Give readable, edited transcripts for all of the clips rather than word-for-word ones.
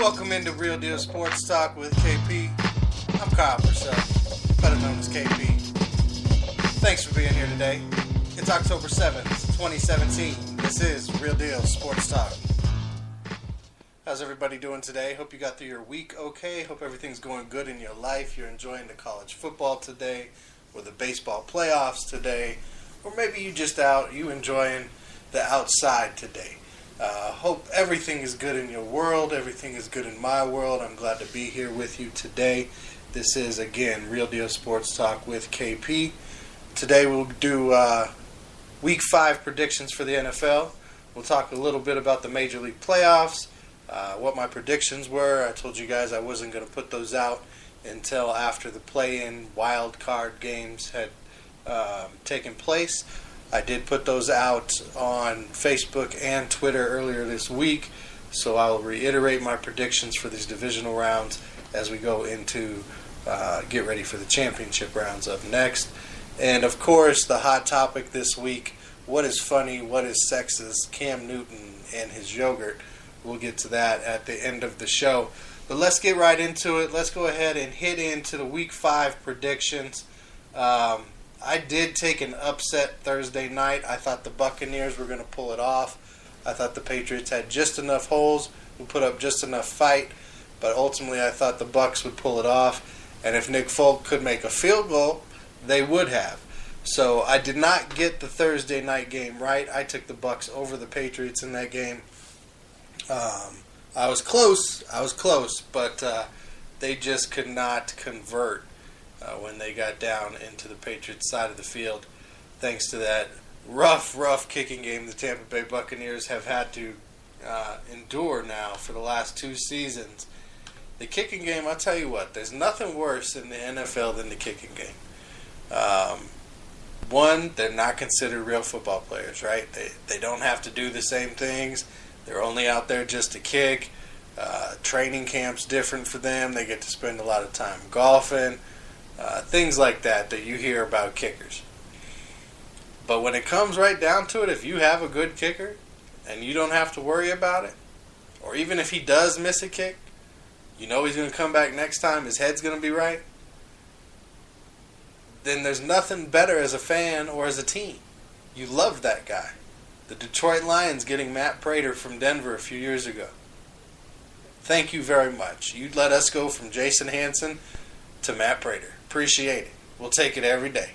Welcome into Real Deal Sports Talk with KP. I'm Kyle Purcell, better known as KP. Thanks for being here today. It's October 7th, 2017. This is Real Deal Sports Talk. How's everybody doing today? Hope you got through your week okay. Hope everything's going good in your life. You're enjoying the college football today, or the baseball playoffs today, or maybe you enjoying the outside today. Hope everything is good in your world. Everything is good in my world. I'm glad to be here with you today. This is, again, Real Deal Sports Talk with KP. Today we'll do Week 5 predictions for the NFL. We'll talk a little bit about the Major League playoffs, what my predictions were. I told you guys I wasn't going to put those out until after the play-in wild card games had taken place. I did put those out on Facebook and Twitter earlier this week, so I'll reiterate my predictions for these divisional rounds as we go into get ready for the championship rounds up next. And, of course, the hot topic this week, what is funny, what is sexist, Cam Newton and his yogurt. We'll get to that at the end of the show. But let's get right into it. Let's go ahead and hit into the Week 5 predictions. I did take an upset Thursday night. I thought the Buccaneers were going to pull it off. I thought the Patriots had just enough holes, would put up just enough fight, but ultimately I thought the Bucs would pull it off. And if Nick Folk could make a field goal, they would have. So I did not get the Thursday night game right. I took the Bucs over the Patriots in that game. I was close, but they just could not convert when they got down into the Patriots side of the field. Thanks to that rough kicking game the Tampa Bay Buccaneers have had to endure now for the last 2 seasons. The kicking game, I'll tell you what, there's nothing worse in the NFL than the kicking game. One, they're not considered real football players, right? They don't have to do the same things. They're only out there just to kick. Training camp's different for them. They get to spend a lot of time golfing. Things like that you hear about kickers. But when it comes right down to it, if you have a good kicker and you don't have to worry about it, or even if he does miss a kick, you know he's going to come back next time, his head's going to be right, then there's nothing better as a fan or as a team. You love that guy. The Detroit Lions getting Matt Prater from Denver a few years ago. Thank you very much. You'd let us go from Jason Hanson to Matt Prater. Appreciate it. We'll take it every day.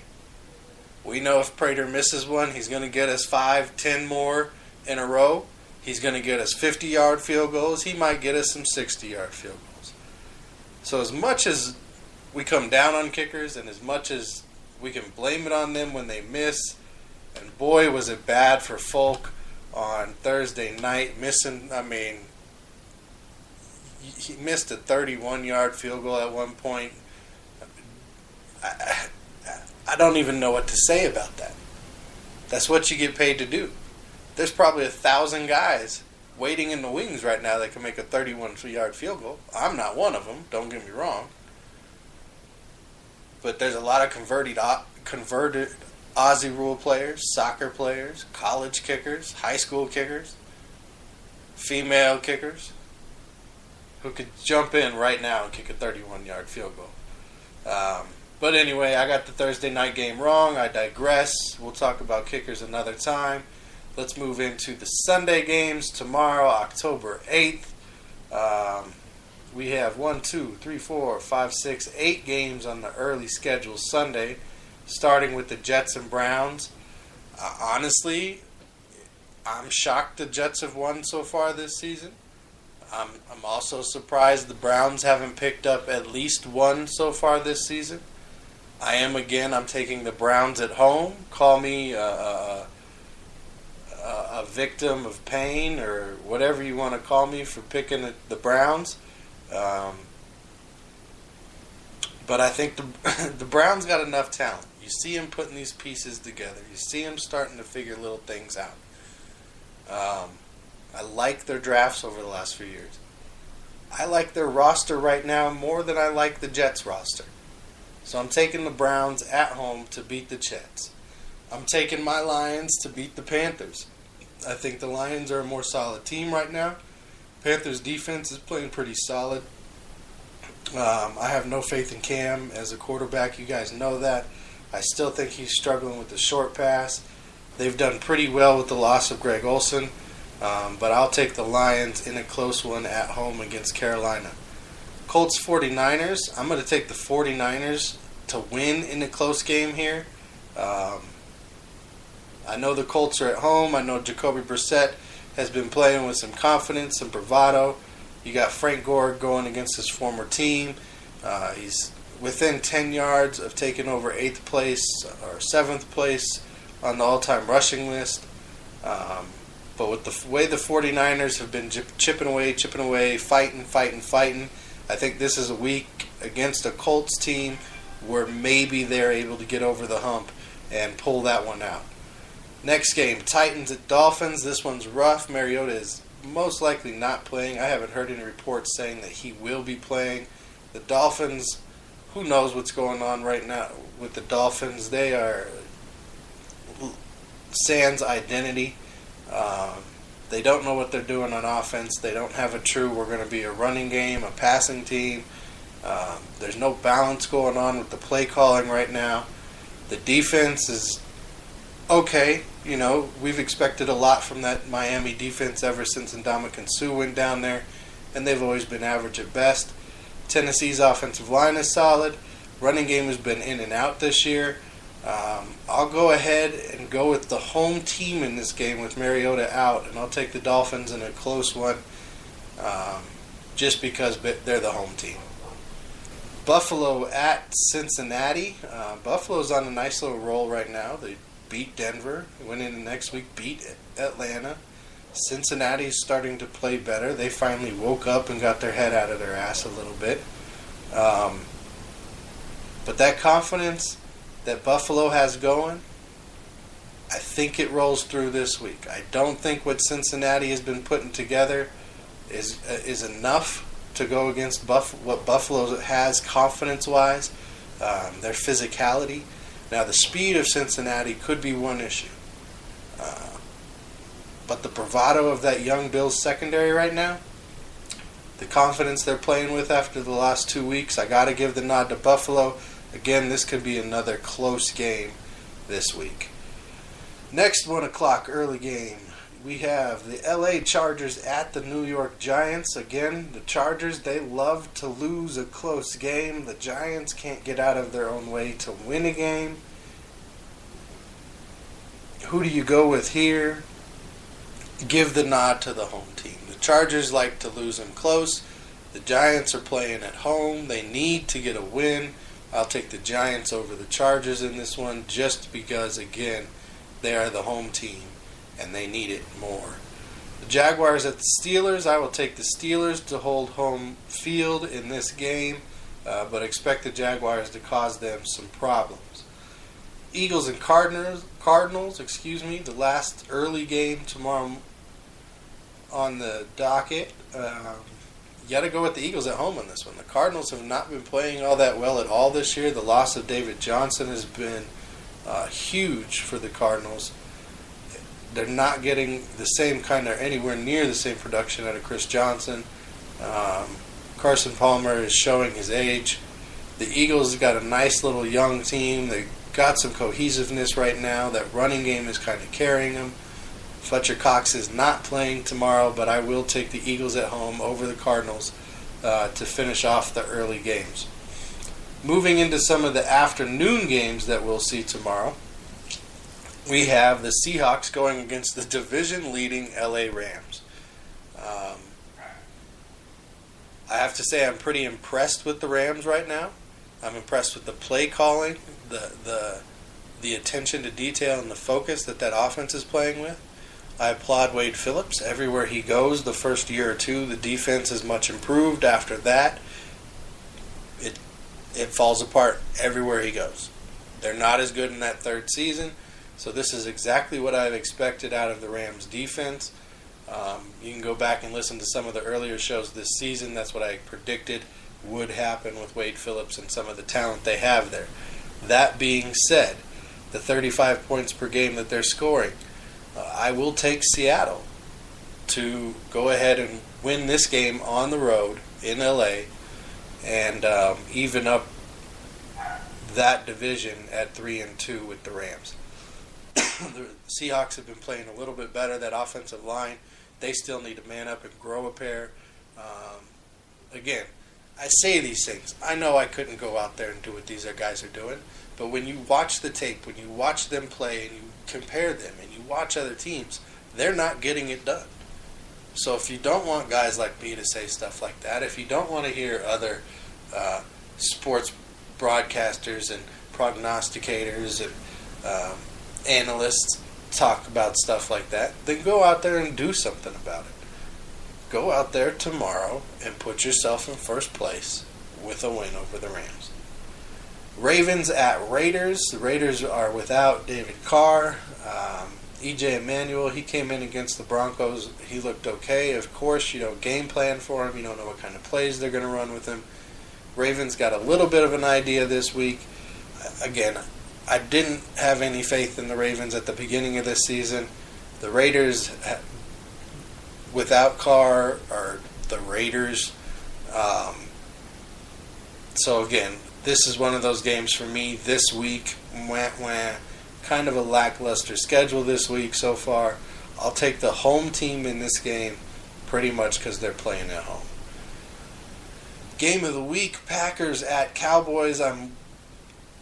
We know if Prater misses one, he's going to get us 5, 10 more in a row. He's going to get us 50-yard field goals. He might get us some 60-yard field goals. So as much as we come down on kickers and as much as we can blame it on them when they miss, and boy was it bad for Folk on Thursday night, he missed a 31-yard field goal at one point. I don't even know what to say about that. That's what you get paid to do. There's probably 1,000 guys waiting in the wings right now that can make a 31-yard field goal. I'm not one of them, don't get me wrong. But there's a lot of converted Aussie rule players, soccer players, college kickers, high school kickers, female kickers, who could jump in right now and kick a 31-yard field goal. But anyway, I got the Thursday night game wrong. I digress. We'll talk about kickers another time. Let's move into the Sunday games tomorrow, October 8th. We have 8 games on the early schedule Sunday, starting with the Jets and Browns. Honestly, I'm shocked the Jets have won so far this season. I'm also surprised the Browns haven't picked up at least one so far this season. I'm taking the Browns at home. Call me a victim of pain or whatever you want to call me for picking the Browns. But I think the Browns got enough talent. You see them putting these pieces together. You see them starting to figure little things out. I like their drafts over the last few years. I like their roster right now more than I like the Jets roster. So I'm taking the Browns at home to beat the Jets. I'm taking my Lions to beat the Panthers. I think the Lions are a more solid team right now. Panthers defense is playing pretty solid. I have no faith in Cam as a quarterback. You guys know that. I still think he's struggling with the short pass. They've done pretty well with the loss of Greg Olsen, but I'll take the Lions in a close one at home against Carolina. Colts 49ers. I'm going to take the 49ers to win in a close game here. I know the Colts are at home. I know Jacoby Brissett has been playing with some confidence, some bravado. You got Frank Gore going against his former team. He's within 10 yards of taking over 8th place or 7th place on the all-time rushing list. But with the way the 49ers have been chipping away, fighting, I think this is a week against a Colts team where maybe they're able to get over the hump and pull that one out. Next game, Titans at Dolphins. This one's rough. Mariota is most likely not playing. I haven't heard any reports saying that he will be playing. The Dolphins, who knows what's going on right now with the Dolphins. They are sans identity. They don't know what they're doing on offense. They don't have a true, we're going to be a running game, a passing team. There's no balance going on with the play calling right now. The defense is okay. You know, we've expected a lot from that Miami defense ever since Ndamukong Suh went down there, and they've always been average at best. Tennessee's offensive line is solid. Running game has been in and out this year. I'll go ahead and go with the home team in this game with Mariota out, and I'll take the Dolphins in a close one just because they're the home team. Buffalo at Cincinnati. Buffalo's on a nice little roll right now. They beat Denver, went into next week, beat Atlanta. Cincinnati's starting to play better. They finally woke up and got their head out of their ass a little bit. But that confidence that Buffalo has going, I think it rolls through this week. I don't think what Cincinnati has been putting together is enough to go against what Buffalo has confidence-wise, their physicality. Now, the speed of Cincinnati could be one issue. But the bravado of that young Bills secondary right now, the confidence they're playing with after the last 2 weeks, I got to give the nod to Buffalo. Again, this could be another close game this week. Next 1 o'clock early game, we have the LA Chargers at the New York Giants. Again, the Chargers, they love to lose a close game. The Giants can't get out of their own way to win a game. Who do you go with here? Give the nod to the home team. The Chargers like to lose them close. The Giants are playing at home. They need to get a win. I'll take the Giants over the Chargers in this one just because, again, they are the home team and they need it more. The Jaguars at the Steelers. I will take the Steelers to hold home field in this game, but expect the Jaguars to cause them some problems. Eagles and Cardinals, the last early game tomorrow on the docket. You got to go with the Eagles at home on this one. The Cardinals have not been playing all that well at all this year. The loss of David Johnson has been huge for the Cardinals. They're not getting the same kind of anywhere near the same production out of Chris Johnson. Carson Palmer is showing his age. The Eagles have got a nice little young team. They got some cohesiveness right now. That running game is kind of carrying them. Fletcher Cox is not playing tomorrow, but I will take the Eagles at home over the Cardinals to finish off the early games. Moving into some of the afternoon games that we'll see tomorrow, we have the Seahawks going against the division-leading LA Rams. I have to say I'm pretty impressed with the Rams right now. I'm impressed with the play calling, the attention to detail, and the focus that offense is playing with. I applaud Wade Phillips. Everywhere he goes, the first year or two, the defense is much improved. After that, it falls apart everywhere he goes. They're not as good in that third season, so this is exactly what I've expected out of the Rams defense. You can go back and listen to some of the earlier shows this season. That's what I predicted would happen with Wade Phillips and some of the talent they have there. That being said, the 35 points per game that they're scoring, I will take Seattle to go ahead and win this game on the road in LA and even up that division at 3-2 with the Rams. The Seahawks have been playing a little bit better. That offensive line, they still need to man up and grow a pair. Again, I say these things. I know I couldn't go out there and do what these guys are doing, but when you watch the tape, when you watch them play and you compare them and you watch other teams, they're not getting it done. So if you don't want guys like me to say stuff like that, if you don't want to hear other sports broadcasters and prognosticators and analysts talk about stuff like that, then go out there and do something about it. Go out there tomorrow and put yourself in first place with a win over the Rams. Ravens at Raiders. The Raiders are without David Carr. E.J. Emanuel, he came in against the Broncos. He looked okay. Of course, you don't game plan for him. You don't know what kind of plays they're going to run with him. Ravens got a little bit of an idea this week. Again, I didn't have any faith in the Ravens at the beginning of this season. The Raiders, without Carr, are the Raiders. So again, this is one of those games for me this week. Kind of a lackluster schedule this week so far. I'll take the home team in this game pretty much because they're playing at home. Game of the week, Packers at Cowboys. I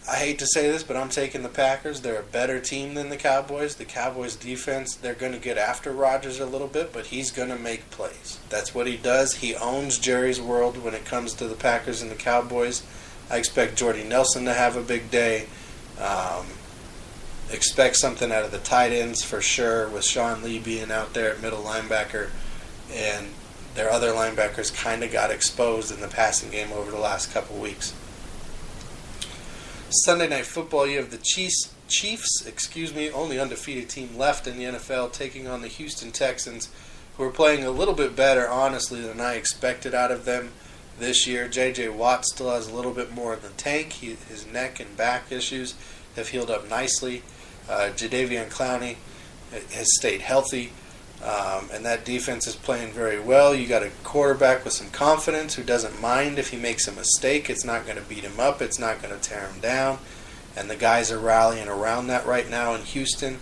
hate to say this, but I'm taking the Packers. They're a better team than the Cowboys. The Cowboys defense, they're going to get after Rodgers a little bit, but he's going to make plays. That's what he does. He owns Jerry's world when it comes to the Packers and the Cowboys. I expect Jordy Nelson to have a big day. Expect something out of the tight ends for sure, with Sean Lee being out there at middle linebacker, and their other linebackers kind of got exposed in the passing game over the last couple weeks. Sunday Night Football, you have the Chiefs, only undefeated team left in the NFL, taking on the Houston Texans, who are playing a little bit better, honestly, than I expected out of them this year. J.J. Watt still has a little bit more in the tank. His neck and back issues have healed up nicely. Jadeveon Clowney has stayed healthy, and that defense is playing very well. You got a quarterback with some confidence who doesn't mind if he makes a mistake. It's not going to beat him up. It's not going to tear him down. And the guys are rallying around that right now in Houston.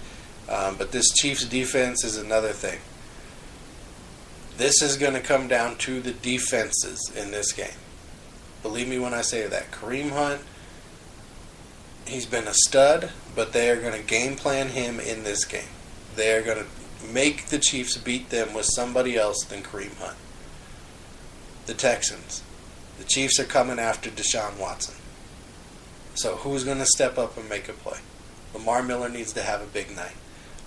But this Chiefs defense is another thing. This is going to come down to the defenses in this game. Believe me when I say that. Kareem Hunt, he's been a stud, but they are going to game plan him in this game. They are going to make the Chiefs beat them with somebody else than Kareem Hunt. The Texans. The Chiefs are coming after Deshaun Watson. So who's going to step up and make a play? Lamar Miller needs to have a big night.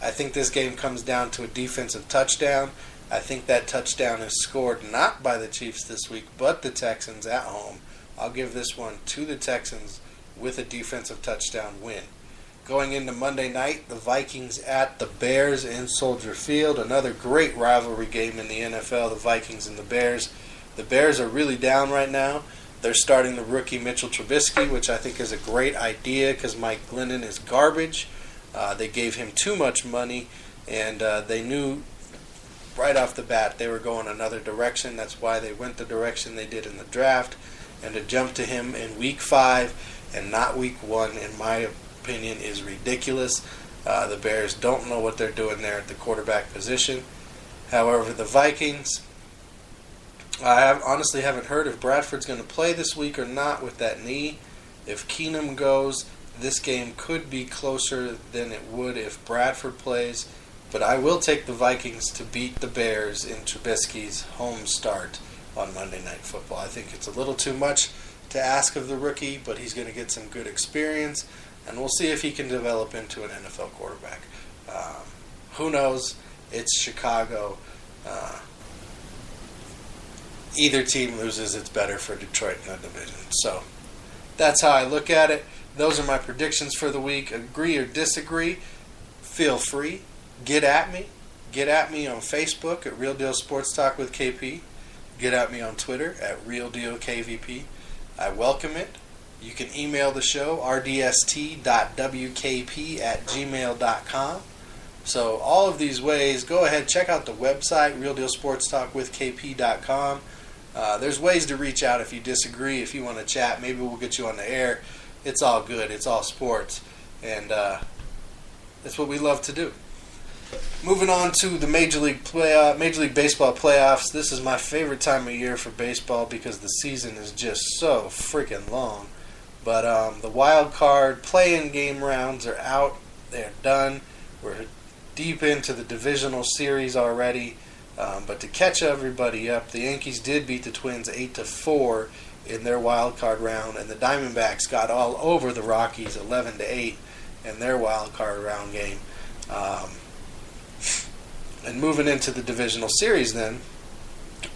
I think this game comes down to a defensive touchdown. I think that touchdown is scored not by the Chiefs this week, but the Texans at home. I'll give this one to the Texans with a defensive touchdown win. Going into Monday night, the Vikings at the Bears in Soldier Field. Another great rivalry game in the NFL, the Vikings and the Bears. The Bears are really down right now. They're starting the rookie Mitchell Trubisky, which I think is a great idea because Mike Glennon is garbage. They gave him too much money, and they knew right off the bat they were going another direction. That's why they went the direction they did in the draft. And to jump to him in Week 5 and not Week 1, in my opinion, is ridiculous. The Bears don't know what they're doing there at the quarterback position. However, the Vikings, I honestly haven't heard if Bradford's going to play this week or not with that knee. If Keenum goes, this game could be closer than it would if Bradford plays. But I will take the Vikings to beat the Bears in Trubisky's home start on Monday Night Football. I think it's a little too much to ask of the rookie, but he's going to get some good experience, and we'll see if he can develop into an NFL quarterback. Who knows? It's Chicago. Either team loses, it's better for Detroit in that division. So that's how I look at it. Those are my predictions for the week. Agree or disagree, feel free. Get at me. Get at me on Facebook at Real Deal Sports Talk with KP. Get at me on Twitter at RealDealKVP. I welcome it. You can email the show, rdst.wkp@gmail.com. So all of these ways, go ahead, check out the website, realdealsportstalkwithkp.com. There's ways to reach out if you disagree, if you want to chat. Maybe we'll get you on the air. It's all good. It's all sports. And that's what we love to do. Moving on to the Major League Baseball playoffs. This is my favorite time of year for baseball because the season is just so freaking long. But the wild card play-in game rounds are out. They're done. We're deep into the divisional series already. But to catch everybody up, the Yankees did beat the Twins 8-4 in their wild card round, and the Diamondbacks got all over the Rockies 11-8 in their wild card round game. And moving into the divisional series then,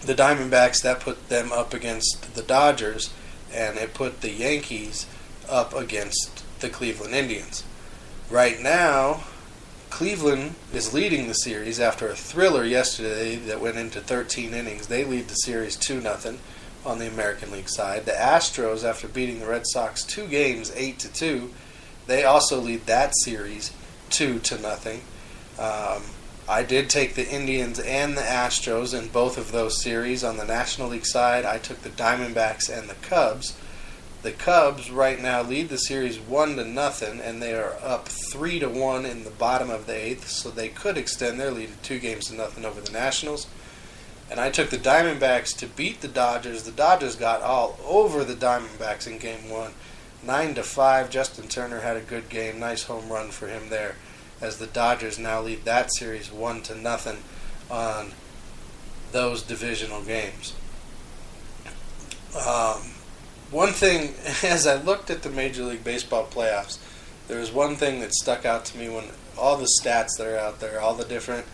the Diamondbacks, that put them up against the Dodgers, and it put the Yankees up against the Cleveland Indians. Right now, Cleveland is leading the series after a thriller yesterday that went into 13 innings. They lead the series 2-0 on the American League side. The Astros, after beating the Red Sox 2 games 8-2, they also lead that series 2-0. I did take the Indians and the Astros in both of those series. On the National League side, I took the Diamondbacks and the Cubs. The Cubs right now lead the series 1-0, and they are up 3-1 in the bottom of the 8th, so they could extend their lead to 2-0 over the Nationals. And I took the Diamondbacks to beat the Dodgers. The Dodgers got all over the Diamondbacks in Game 1, 9-5. Justin Turner had a good game, nice home run for him there, as the Dodgers now lead that series 1-0 on those divisional games. One thing, as I looked at the Major League Baseball playoffs, there was one thing that stuck out to me when all the stats that are out there, all the different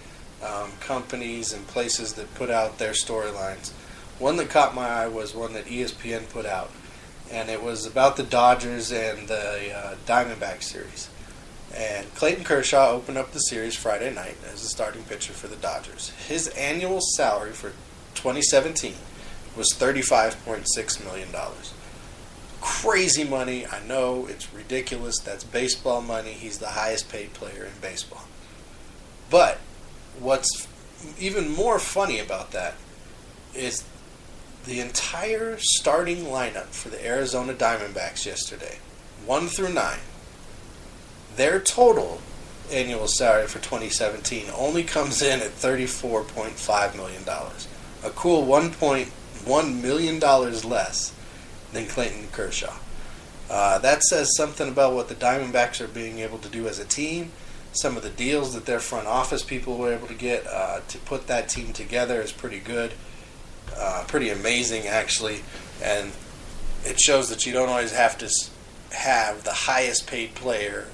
companies and places that put out their storylines. One that caught my eye was one that ESPN put out, and it was about the Dodgers and the Diamondback series. And Clayton Kershaw opened up the series Friday night as the starting pitcher for the Dodgers. His annual salary for 2017 was $35.6 million. Crazy money. I know it's ridiculous. That's baseball money. He's the highest paid player in baseball. But what's even more funny about that is the entire starting lineup for the Arizona Diamondbacks yesterday, 1 through 9, their total annual salary for 2017 only comes in at $34.5 million. A cool $1.1 million less than Clayton Kershaw. That says something about what the Diamondbacks are being able to do as a team. Some of the deals that their front office people were able to get to put that team together is pretty good. Pretty amazing, actually. And it shows that you don't always have to have the highest paid player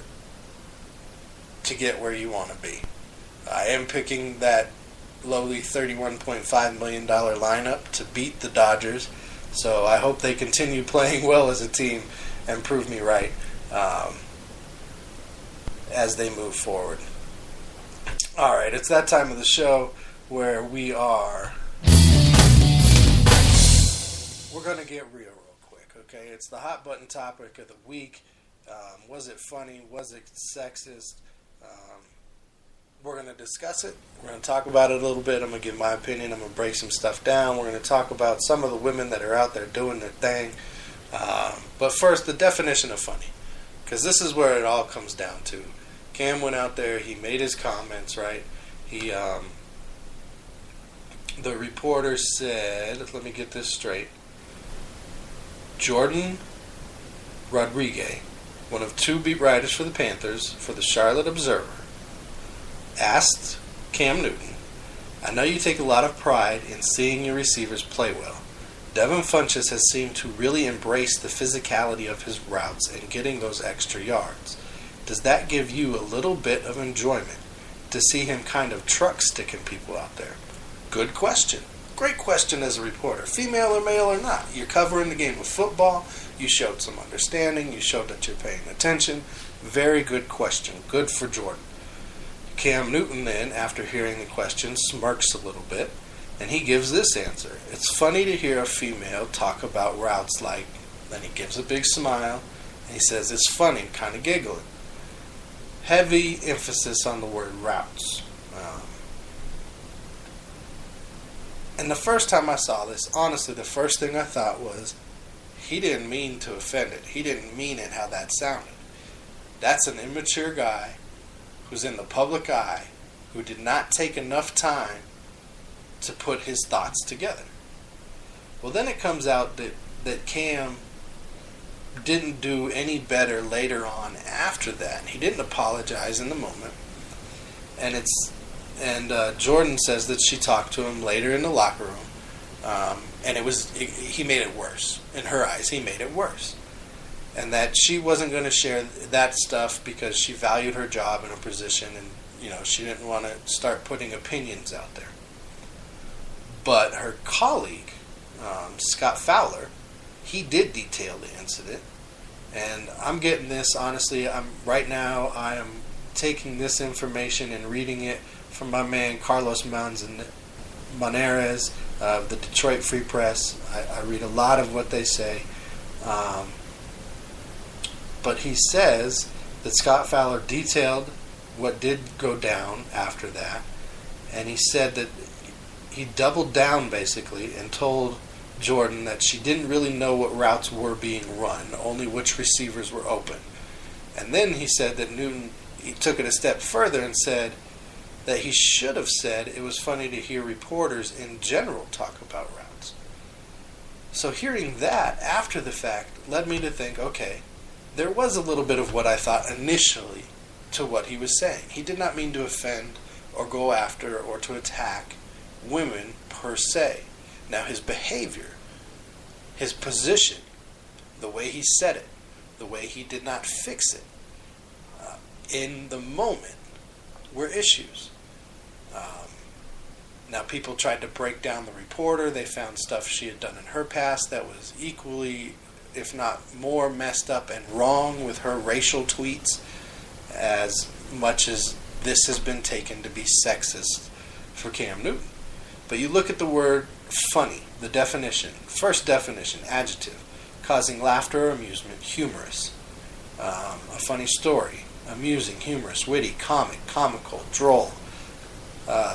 to get where you want to be. I am picking that lowly $31.5 million lineup to beat the Dodgers, so I hope they continue playing well as a team and prove me right as they move forward. Alright, it's that time of the show where we're going to get real quick, okay? It's the hot button topic of the week. Was it funny? Was it sexist? We're going to discuss it. We're going to talk about it a little bit. I'm going to give my opinion. I'm going to break some stuff down. We're going to talk about some of the women that are out there doing their thing. But first, the definition of funny. Because this is where it all comes down to. Cam went out there. He made his comments, right? The reporter said, let me get this straight. Jordan Rodriguez, one of 2 beat writers for the Panthers, for the Charlotte Observer, asked Cam Newton, I know you take a lot of pride in seeing your receivers play well. Devin Funchess has seemed to really embrace the physicality of his routes and getting those extra yards. Does that give you a little bit of enjoyment to see him kind of truck sticking people out there? Good question. Great question as a reporter. Female or male or not. You're covering the game of football. You showed some understanding. You showed that you're paying attention. Very good question. Good for Jordan. Cam Newton then, after hearing the question, smirks a little bit, and he gives this answer. It's funny to hear a female talk about routes then he gives a big smile, and he says, it's funny, kind of giggling. Heavy emphasis on the word routes. And the first time I saw this, honestly, the first thing I thought was, he didn't mean to offend it. He didn't mean it how that sounded. That's an immature guy who's in the public eye who did not take enough time to put his thoughts together. Well, then it comes out that Cam didn't do any better later on after that. He didn't apologize in the moment. And Jordan says that she talked to him later in the locker room. And he made it worse. In her eyes, he made it worse. And that she wasn't going to share that stuff because she valued her job and her position, and she didn't want to start putting opinions out there. But her colleague, Scott Fowler, he did detail the incident. And I'm getting this, honestly, right now I am taking this information and reading it from my man Carlos Monarez of the Detroit Free Press. I read a lot of what they say. But he says that Scott Fowler detailed what did go down after that. And he said that he doubled down, basically, and told Jordan that she didn't really know what routes were being run, only which receivers were open. And then he said that he took it a step further and said that he should have said it was funny to hear reporters in general talk about routes. So hearing that after the fact led me to think, okay, there was a little bit of what I thought initially to what he was saying. He did not mean to offend or go after or to attack women per se. Now his behavior, his position, the way he said it, the way he did not fix it, in the moment were issues. Now people tried to break down the reporter. They found stuff she had done in her past that was equally, if not more, messed up and wrong with her racial tweets, as much as this has been taken to be sexist for Cam Newton. But you look at the word funny, the definition. First definition, adjective, causing laughter or amusement, humorous. A funny story, amusing, humorous, witty, comic, comical, droll,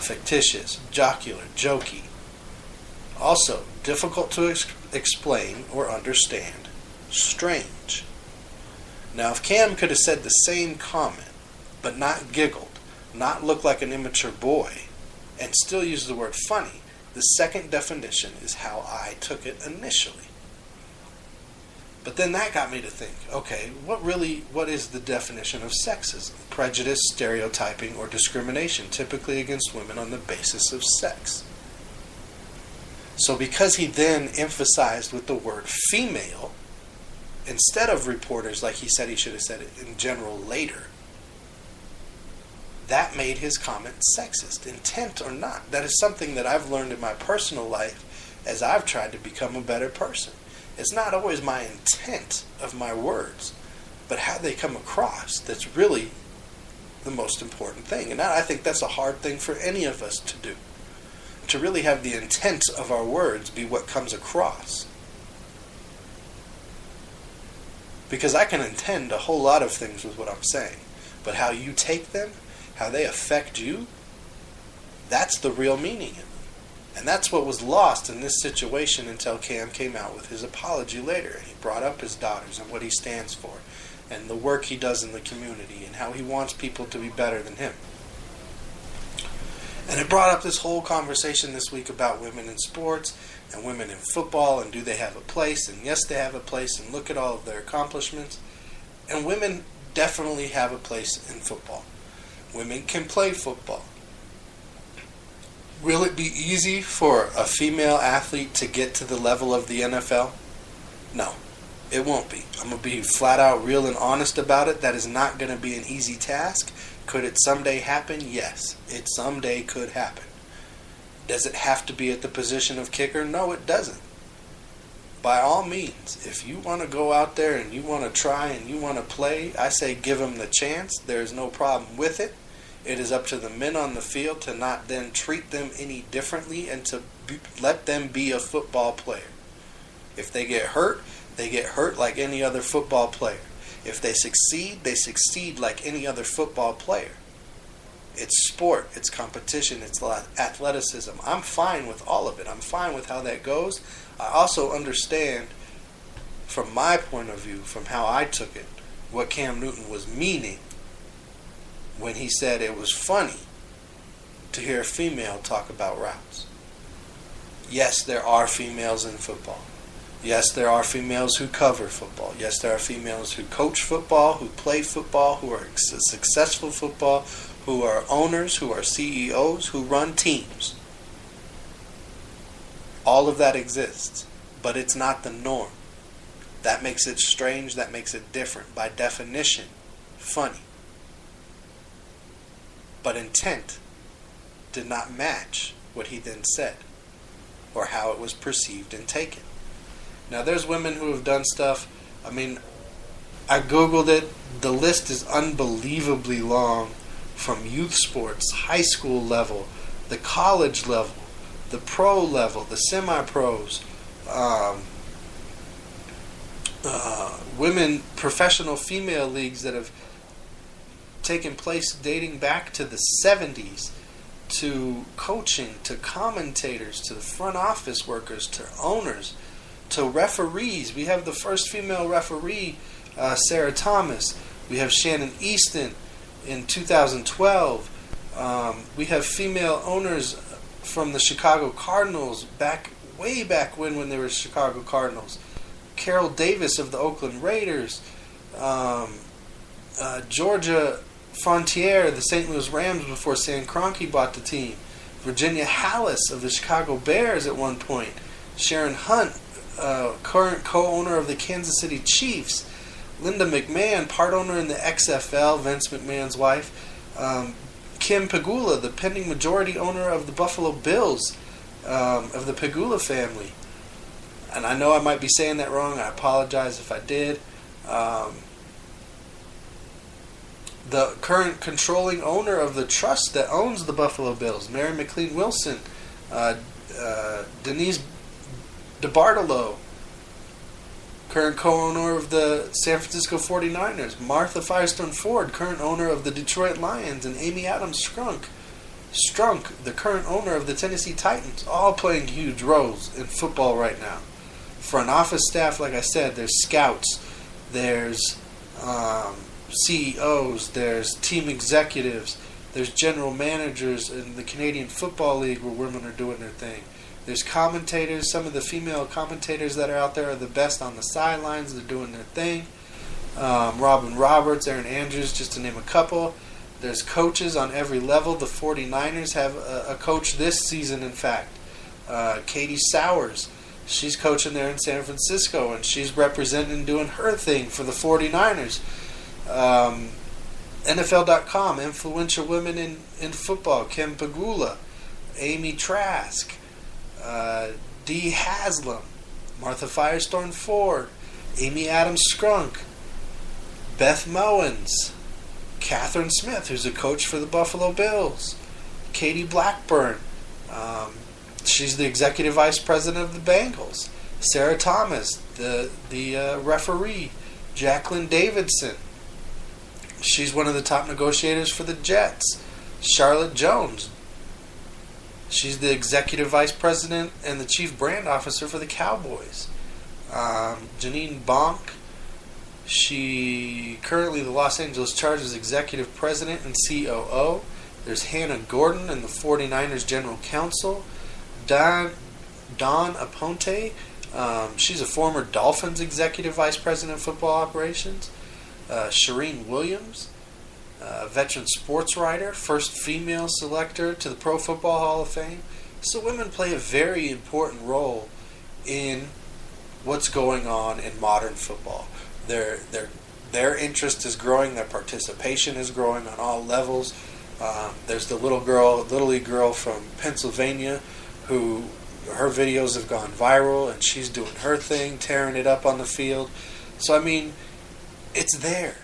fictitious, jocular, jokey. Also, difficult to explain or understand, strange. Now, if Cam could have said the same comment, but not giggled, not looked like an immature boy, and still used the word funny, the second definition is how I took it initially. But then that got me to think, okay, what is the definition of sexism? Prejudice, stereotyping, or discrimination, typically against women on the basis of sex. So because he then emphasized with the word female, instead of reporters, like he said he should have said it in general later, that made his comment sexist, intent or not. That is something that I've learned in my personal life as I've tried to become a better person. It's not always my intent of my words, but how they come across that's really the most important thing. And I think that's a hard thing for any of us to do, to really have the intent of our words be what comes across. Because I can intend a whole lot of things with what I'm saying, but how you take them, how they affect you, that's the real meaning of it. And that's what was lost in this situation until Cam came out with his apology later. And he brought up his daughters and what he stands for, and the work he does in the community, and how he wants people to be better than him. And it brought up this whole conversation this week about women in sports and women in football, and do they have a place? And yes, they have a place, and look at all of their accomplishments. And women definitely have a place in football. Women can play football. Will it be easy for a female athlete to get to the level of the NFL? No, it won't be. I'm going to be flat out real and honest about it. That is not going to be an easy task. Could it someday happen? Yes, it someday could happen. Does it have to be at the position of kicker? No, it doesn't. By all means, if you want to go out there and you want to try and you want to play, I say give them the chance. There's no problem with it. It is up to the men on the field to not then treat them any differently and to let them be a football player. If they get hurt like any other football player. If they succeed like any other football player. It's sport, it's competition, it's athleticism. I'm fine with all of it. I'm fine with how that goes. I also understand, from my point of view, from how I took it, what Cam Newton was meaning when he said it was funny to hear a female talk about routes. Yes, there are females in football. Yes, there are females who cover football. Yes, there are females who coach football, who play football, who are successful football, who are owners, who are CEOs, who run teams. All of that exists, but it's not the norm. That makes it strange, that makes it different. By definition, funny. But intent did not match what he then said, or how it was perceived and taken. Now, there's women who have done stuff. I mean, I Googled it. The list is unbelievably long, from youth sports, high school level, the college level, the pro level, the semi-pros, women, professional female leagues that have taken place dating back to the 70s, to coaching, to commentators, to the front office workers, to owners, to referees. We have the first female referee, Sarah Thomas. We have Shannon Easton in 2012. We have female owners from the Chicago Cardinals way back when they were Chicago Cardinals. Carol Davis of the Oakland Raiders. Georgia Frontier, the St. Louis Rams before Sam Kroenke bought the team. Virginia Hallis of the Chicago Bears at one point. Sharon Hunt, current co-owner of the Kansas City Chiefs. Linda McMahon, part owner in the XFL, Vince McMahon's wife. Kim Pegula, the pending majority owner of the Buffalo Bills, of the Pegula family. And I know I might be saying that wrong. I apologize if I did. The current controlling owner of the trust that owns the Buffalo Bills, Mary McLean Wilson, Denise DeBartolo, current co-owner of the San Francisco 49ers, Martha Firestone Ford, current owner of the Detroit Lions, and Amy Adams Strunk, the current owner of the Tennessee Titans, all playing huge roles in football right now. Front office staff, like I said, there's scouts, there's CEOs, there's team executives, there's general managers in the Canadian Football League where women are doing their thing. There's commentators. Some of the female commentators that are out there are the best on the sidelines. They're doing their thing. Robin Roberts, Erin Andrews, just to name a couple. There's coaches on every level. The 49ers have a coach this season, in fact. Katie Sowers. She's coaching there in San Francisco, and she's representing and doing her thing for the 49ers. NFL.com, influential women in football. Kim Pegula, Amy Trask, Dee Haslam, Martha Firestone Ford, Amy Adams Strunk, Beth Mowens, Catherine Smith, who's a coach for the Buffalo Bills, Katie Blackburn, she's the executive vice president of the Bengals, Sarah Thomas, the referee, Jacqueline Davidson, she's one of the top negotiators for the Jets, Charlotte Jones, she's the executive vice president and the chief brand officer for the Cowboys. Janine Bonk, she currently the Los Angeles Chargers executive president and COO. There's Hannah Gordon and the 49ers general counsel. Dawn Aponte, she's a former Dolphins executive vice president of football operations. Shireen Williams, veteran sports writer, first female selector to the Pro Football Hall of Fame. So women play a very important role in what's going on in modern football. Their interest is growing, their participation is growing on all levels. There's the little league girl from Pennsylvania who her videos have gone viral and she's doing her thing, tearing it up on the field. So I mean, it's there.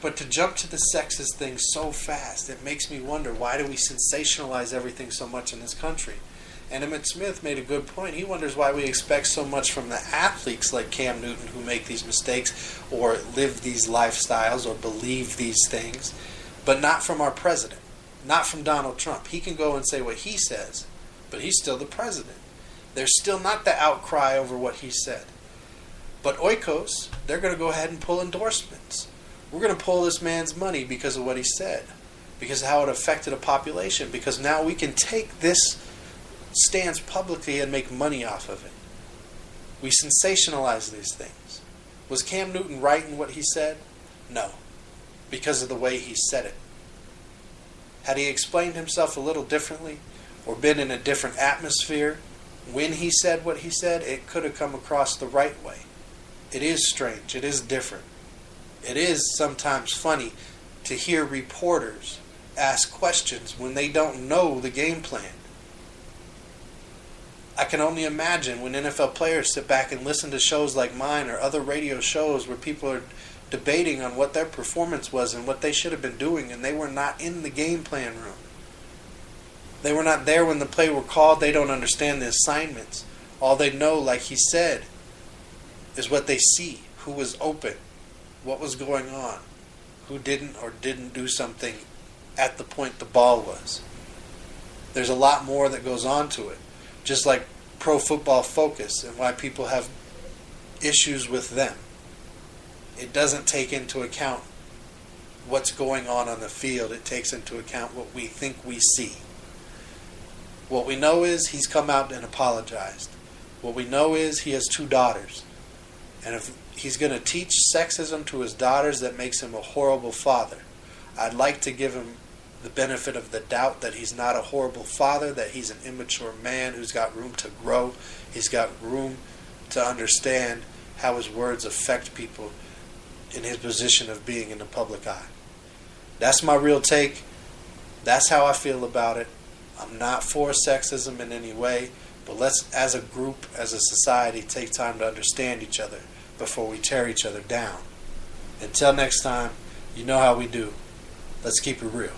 But to jump to the sexist thing so fast, it makes me wonder, why do we sensationalize everything so much in this country? And Emmitt Smith made a good point. He wonders why we expect so much from the athletes like Cam Newton who make these mistakes or live these lifestyles or believe these things, but not from our president, not from Donald Trump. He can go and say what he says, but he's still the president. There's still not the outcry over what he said. But Oikos, they're going to go ahead and pull endorsements. We're going to pull this man's money because of what he said, because of how it affected a population, because now we can take this stance publicly and make money off of it. We sensationalize these things. Was Cam Newton right in what he said? No, because of the way he said it. Had he explained himself a little differently or been in a different atmosphere when he said what he said, it could have come across the right way. It is strange. It is different. It is sometimes funny to hear reporters ask questions when they don't know the game plan. I can only imagine when NFL players sit back and listen to shows like mine or other radio shows where people are debating on what their performance was and what they should have been doing, and they were not in the game plan room. They were not there when the play were called. They don't understand the assignments. All they know, like he said, is what they see, who was open, what was going on, who didn't or didn't do something at the point the ball was. There's a lot more that goes on to it. Just like Pro Football Focus and why people have issues with them. It doesn't take into account what's going on the field. It takes into account what we think we see. What we know is he's come out and apologized. What we know is he has 2 daughters. And if he's going to teach sexism to his daughters, that makes him a horrible father. I'd like to give him the benefit of the doubt that he's not a horrible father, that he's an immature man who's got room to grow. He's got room to understand how his words affect people in his position of being in the public eye. That's my real take. That's how I feel about it. I'm not for sexism in any way, but let's, as a group, as a society, take time to understand each other before we tear each other down. Until next time, you know how we do. Let's keep it real.